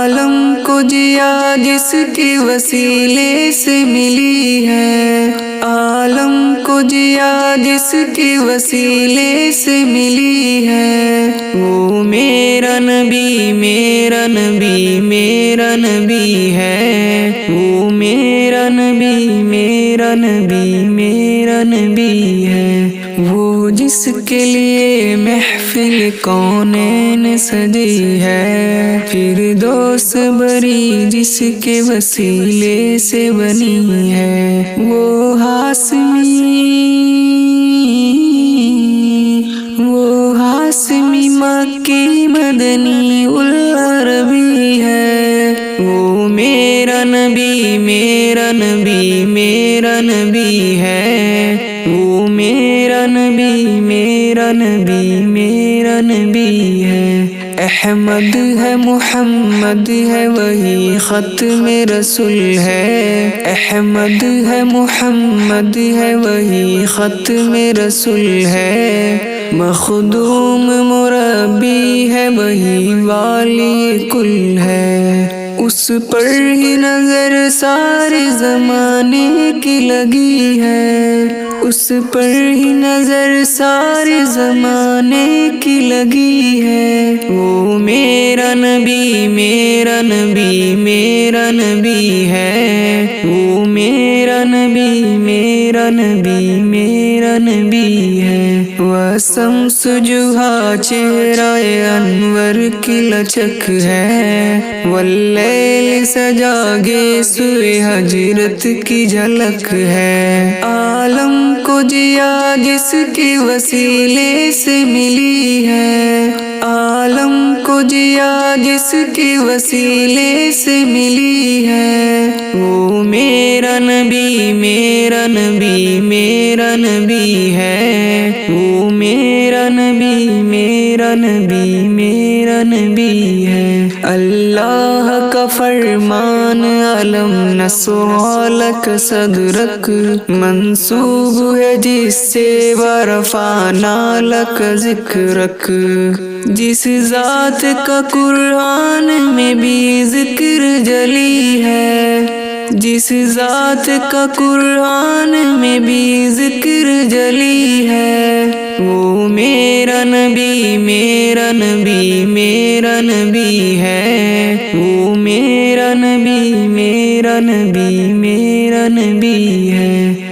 عالم کو جیا جس کے وسیلے سے ملی ہے، عالم کو جیا جس کے وسیلے سے ملی ہے، وہ میرا نبی میرا نبی میرا نبی ہے، وہ میرا نبی میرا نبی میرا نبی ہے، وہ جس کے لیے محفل کونین سجی ہے، فردوس بری جس کے وسیلے سے بنی ہے، وہ ہاشمی مکی مدنی العربی ہے، وہ میرا نبی میرا نبی میرا نبی ہے، وہ میرا نبی میرا نبی میرا نبی ہے، احمد ہے محمد ہے وہی ختم رسول ہے، احمد ہے محمد ہے وہی ختم رسول ہے، مخدوم مربی ہے وہی والی کل ہے، اس پر ہی نظر سارے زمانے کی لگی ہے، اس پر ہی نظر سارے زمانے کی لگی ہے، وہ میرا نبی میرا نبی میرا نبی ہے، وہ میرا نبی میرا نبی میرا نبی ہے، وشمس جوہا چہرہ انور کی لچک ہے، واللیل سجاگے سوئے ہجرت کی جھلک ہے، عالم کو جیا جس کے وسیلے سے ملی ہے، عالم کو جیا جس کے وسیلے سے ملی ہے، وہ میرا نبی میرا نبی میرا نبی ہے، وہ میرا نبی میرا نبی میرا نبی ہے، اللہ کا فرمان علم نسر لک صدرک منسوب ہے جس سے ورفعنا لک ذکرک، جس ذات کا قرآن میں بھی ذکر جلی ہے، جس ذات کا قرآن میں بھی ذکر جلی ہے، وہ میرا نبی میرا نبی میرا نبی ہے، وہ میرا نبی میرا نبی میرا نبی ہے۔